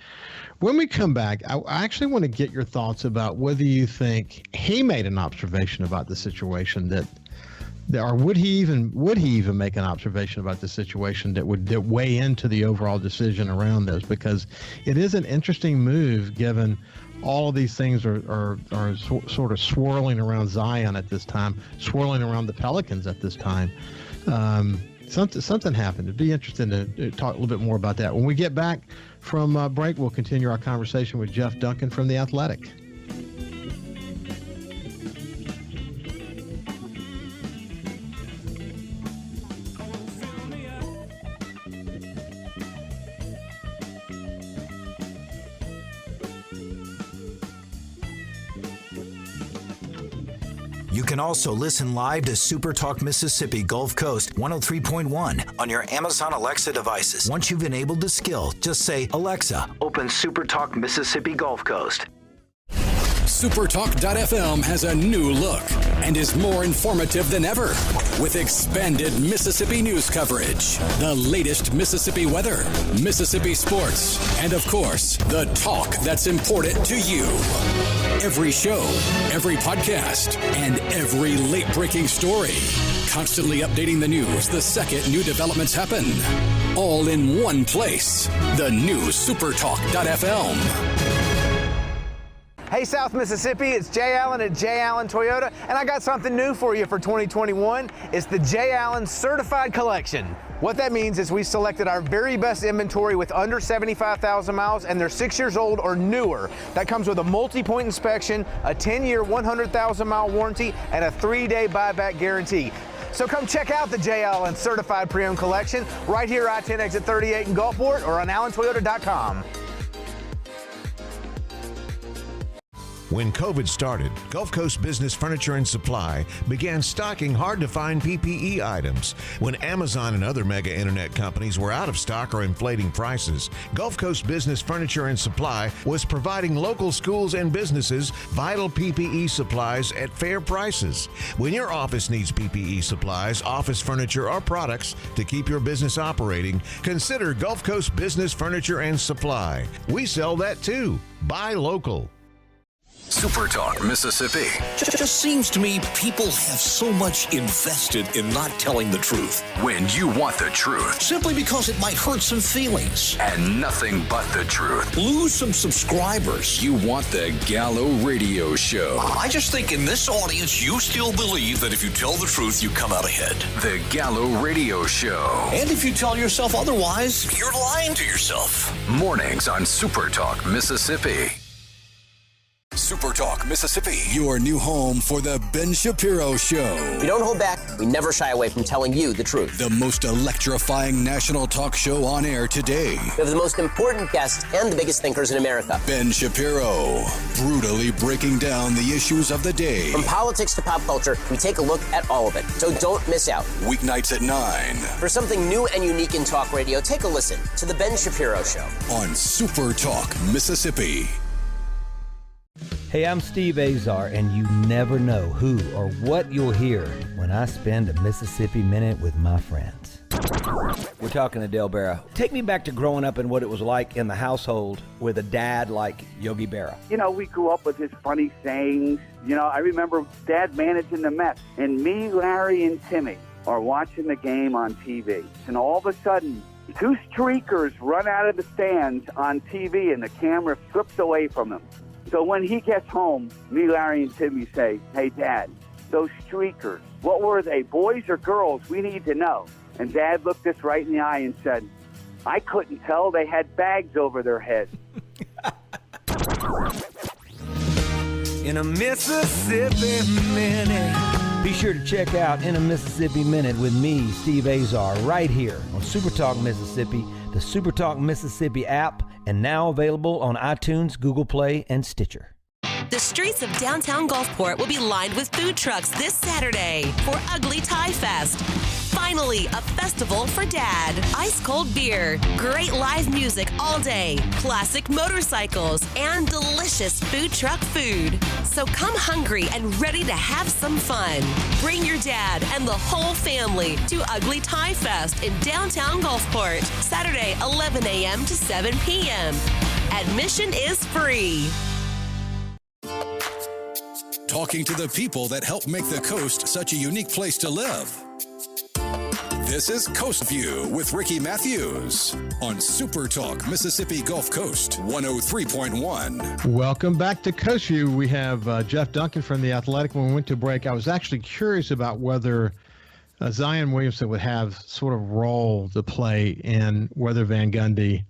When we come back, I actually want to get your thoughts about whether you think he made an observation about the situation or would he even make an observation about the situation that would weigh into the overall decision around this, because it is an interesting move given all of these things are sort of swirling around Zion at this time, swirling around the Pelicans at this time. Something happened. It'd be interesting to talk a little bit more about that. When we get back from break, we'll continue our conversation with Jeff Duncan from The Athletic. You can also listen live to SuperTalk Mississippi Gulf Coast 103.1 on your Amazon Alexa devices. Once you've enabled the skill, just say, Alexa, open SuperTalk Mississippi Gulf Coast. SuperTalk.fm has a new look and is more informative than ever, with expanded Mississippi news coverage, the latest Mississippi weather, Mississippi sports, and of course, the talk that's important to you. Every show, every podcast, and every late-breaking story. Constantly updating the news the second new developments happen. All in one place. The new SuperTalk.fm. Hey, South Mississippi, it's Jay Allen at Jay Allen Toyota, and I got something new for you for 2021. It's the Jay Allen Certified Collection. What that means is we selected our very best inventory with under 75,000 miles, and they're 6 years old or newer. That comes with a multi-point inspection, a 10-year, 100,000-mile warranty, and a 3-day buyback guarantee. So come check out the Jay Allen Certified Pre-Owned Collection right here, I-10 exit 38 in Gulfport, or on allentoyota.com. When COVID started, Gulf Coast Business Furniture and Supply began stocking hard-to-find PPE items. When Amazon and other mega internet companies were out of stock or inflating prices, Gulf Coast Business Furniture and Supply was providing local schools and businesses vital PPE supplies at fair prices. When your office needs PPE supplies, office furniture, or products to keep your business operating, consider Gulf Coast Business Furniture and Supply. We sell that too. Buy local. SuperTalk Mississippi. Just seems to me people have so much invested in not telling the truth. When you want the truth. Simply because it might hurt some feelings. And nothing but the truth. Lose some subscribers. You want the Gallo Radio Show. I just think in this audience, you still believe that if you tell the truth, you come out ahead. The Gallo Radio Show. And if you tell yourself otherwise, you're lying to yourself. Mornings on SuperTalk Mississippi. SuperTalk Mississippi, your new home for the Ben Shapiro Show. We don't hold back. We never shy away from telling you the truth. The most electrifying national talk show on air today. We have the most important guests and the biggest thinkers in America. Ben Shapiro, brutally breaking down the issues of the day. From politics to pop culture, we take a look at all of it. So don't miss out. Weeknights at 9. For something new and unique in talk radio, take a listen to the Ben Shapiro Show. On SuperTalk Mississippi. Hey, I'm Steve Azar, and you never know who or what you'll hear when I spend a Mississippi Minute with my friends. We're talking to Dale Berra. Take me back to growing up and what it was like in the household with a dad like Yogi Berra. You know, we grew up with his funny sayings. You know, I remember Dad managing the Mets, and me, Larry, and Timmy are watching the game on TV. And all of a sudden, two streakers run out of the stands on TV, and the camera flips away from them. So when he gets home, me, Larry, and Timmy say, "Hey, Dad, those streakers, what were they, boys or girls? We need to know." And Dad looked us right in the eye and said, "I couldn't tell. They had bags over their heads." In a Mississippi Minute. Be sure to check out In a Mississippi Minute with me, Steve Azar, right here on SuperTalk Mississippi, the SuperTalk Mississippi app, and now available on iTunes, Google Play, and Stitcher. The streets of downtown Gulfport will be lined with food trucks this Saturday for Ugly Tie Fest. Finally, a festival for Dad. Ice cold beer, great live music all day, classic motorcycles, and delicious food truck food. So come hungry and ready to have some fun. Bring your dad and the whole family to Ugly Tie Fest in downtown Gulfport, Saturday, 11 a.m. to 7 p.m. Admission is free. Talking to the people that help make the coast such a unique place to live. This is Coast View with Ricky Matthews on SuperTalk Mississippi Gulf Coast 103.1. Welcome back to Coast View. We have Jeff Duncan from the Athletic. When we went to break, I was actually curious about whether Zion Williamson would have sort of role to play in whether Van Gundy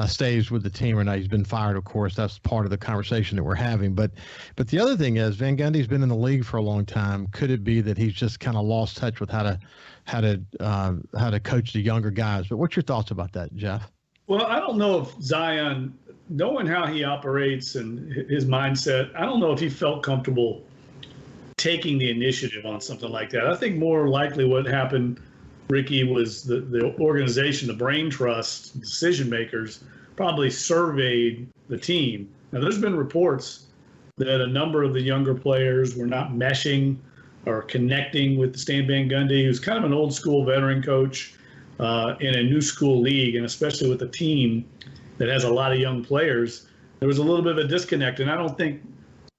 stays with the team or not. He's been fired, of course. That's part of the conversation that we're having. But the other thing is, Van Gundy's been in the league for a long time. Could it be that he's just kind of lost touch with how to coach the younger guys? But what's your thoughts about that, Jeff? Well, I don't know if Zion, knowing how he operates and his mindset, I don't know if he felt comfortable taking the initiative on something like that. I think more likely what happened, Ricky, was the organization, the brain trust, decision makers probably surveyed the team. Now, there's been reports that a number of the younger players were not meshing or connecting with Stan Van Gundy, who's kind of an old school veteran coach in a new school league, and especially with a team that has a lot of young players. There was a little bit of a disconnect, and I don't think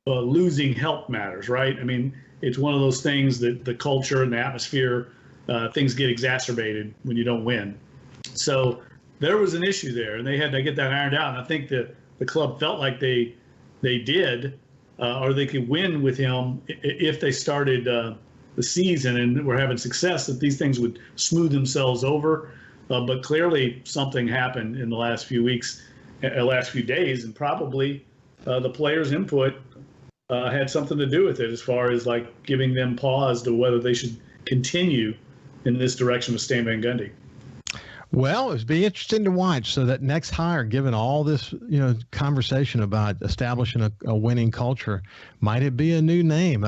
losing help matters, right? I mean, it's one of those things that the culture and the atmosphere, things get exacerbated when you don't win. So there was an issue there, and they had to get that ironed out. And I think that the club felt like they did, or they could win with him if they started the season and were having success, that these things would smooth themselves over. But clearly something happened in the last few weeks, last few days, and probably the players' input had something to do with it, as far as like giving them pause to whether they should continue in this direction with Stan Van Gundy. Well, it'd be interesting to watch. So that next hire, given all this, conversation about establishing a winning culture, might it be a new name,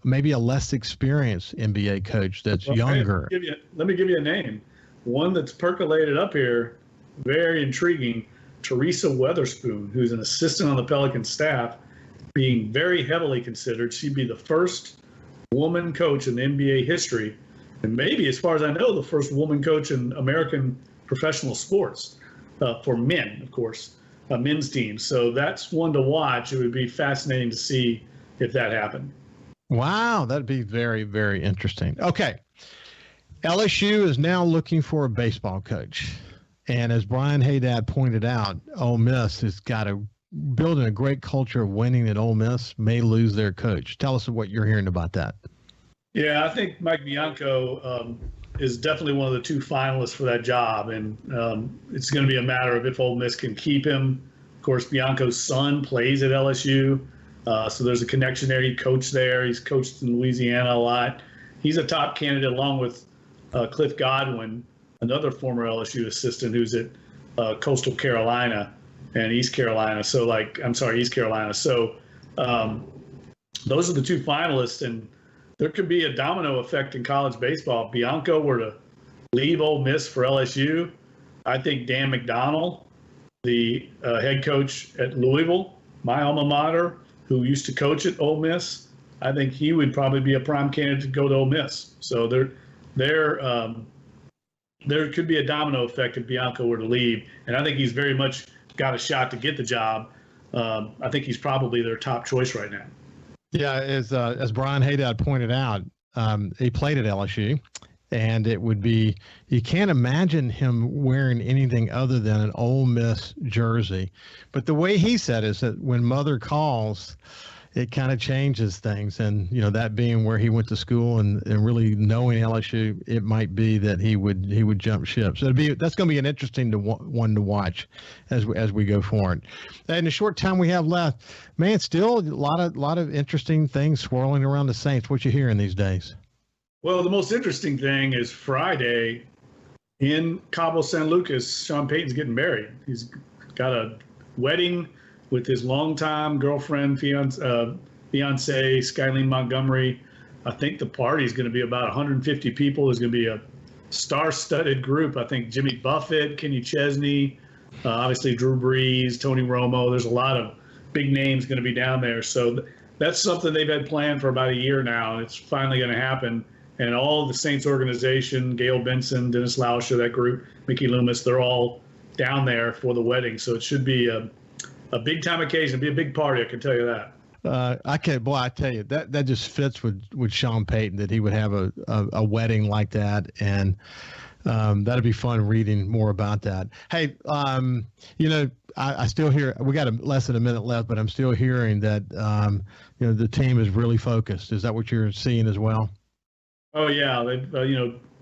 maybe a less experienced NBA coach that's younger? Let me give you a name. One that's percolated up here, very intriguing. Teresa Weatherspoon, who's an assistant on the Pelican staff, being very heavily considered. She'd be the first woman coach in NBA history. And maybe, as far as I know, the first woman coach in American professional sports for men, of course, a men's team. So that's one to watch. It would be fascinating to see if that happened. Wow, that'd be very, very interesting. Okay. LSU is now looking for a baseball coach. And as Brian Hadad pointed out, Ole Miss has got to building a great culture of winning at Ole Miss may lose their coach. Tell us what you're hearing about that. Yeah, I think Mike Bianco is definitely one of the two finalists for that job, and it's going to be a matter of if Ole Miss can keep him. Of course, Bianco's son plays at LSU, so there's a connection there. He coached there. He's coached in Louisiana a lot. He's a top candidate along with Cliff Godwin, another former LSU assistant who's at Coastal Carolina and East Carolina. East Carolina. So those are the two finalists, and there could be a domino effect in college baseball. If Bianco were to leave Ole Miss for LSU, I think Dan McDonnell, the head coach at Louisville, my alma mater, who used to coach at Ole Miss, I think he would probably be a prime candidate to go to Ole Miss. So there could be a domino effect if Bianco were to leave, and I think he's very much got a shot to get the job. I think he's probably their top choice right now. Yeah, as Brian Hadad pointed out, he played at LSU, and it would be, you can't imagine him wearing anything other than an Ole Miss jersey. But the way he said is that when mother calls, it kind of changes things. And, that being where he went to school and really knowing LSU, it might be that he would jump ship. So that's going to be an interesting one to watch as we go forward. In the short time we have left, man, still a lot of interesting things swirling around the Saints. What you hearing these days? Well, the most interesting thing is Friday in Cabo San Lucas, Sean Payton's getting married. He's got a wedding with his longtime girlfriend, fiance, Skyline Montgomery. I think the party is going to be about 150 people. There's going to be a star-studded group. I think Jimmy Buffett, Kenny Chesney, obviously Drew Brees, Tony Romo. There's a lot of big names going to be down there. So that's something they've had planned for about a year now, and it's finally going to happen. And all of the Saints organization, Gail Benson, Dennis Lauscher, that group, Mickey Loomis, they're all down there for the wedding. So it should be a big time occasion, be a big party, I can tell you that. I tell you, that just fits with Sean Payton, that he would have a wedding like that, and that'd be fun reading more about that. Hey, I still hear, we got less than a minute left, but I'm still hearing that the team is really focused. Is that what you're seeing as well? Oh yeah,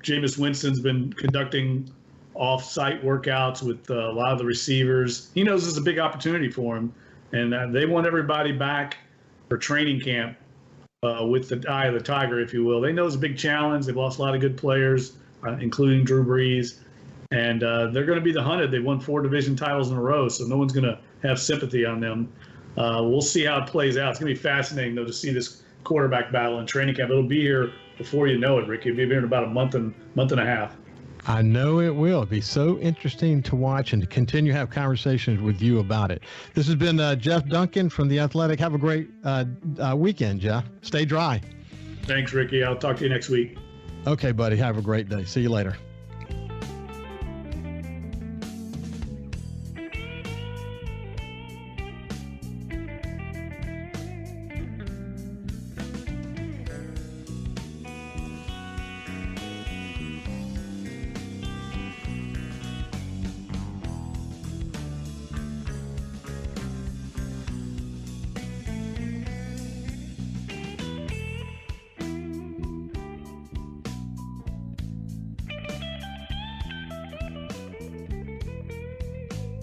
Jameis Winston's been conducting off-site workouts with a lot of the receivers. He knows this is a big opportunity for him, and they want everybody back for training camp with the eye of the tiger, if you will. They know it's a big challenge. They've lost a lot of good players, including Drew Brees, and they're going to be the hunted. They won 4 division titles in a row, so no one's going to have sympathy on them. We'll see how it plays out. It's going to be fascinating, though, to see this quarterback battle in training camp. It'll be here before you know it, Ricky. It'll be here in about a month and a half. I know it will. It'll be so interesting to watch and to continue to have conversations with you about it. This has been Jeff Duncan from The Athletic. Have a great weekend, Jeff. Stay dry. Thanks, Ricky. I'll talk to you next week. Okay, buddy. Have a great day. See you later.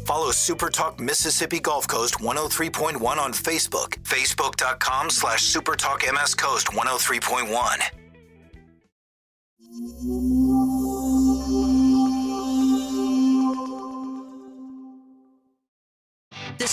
Follow SuperTalk Mississippi Gulf Coast 103.1 on Facebook. Facebook.com/SuperTalk MS Coast 103.1.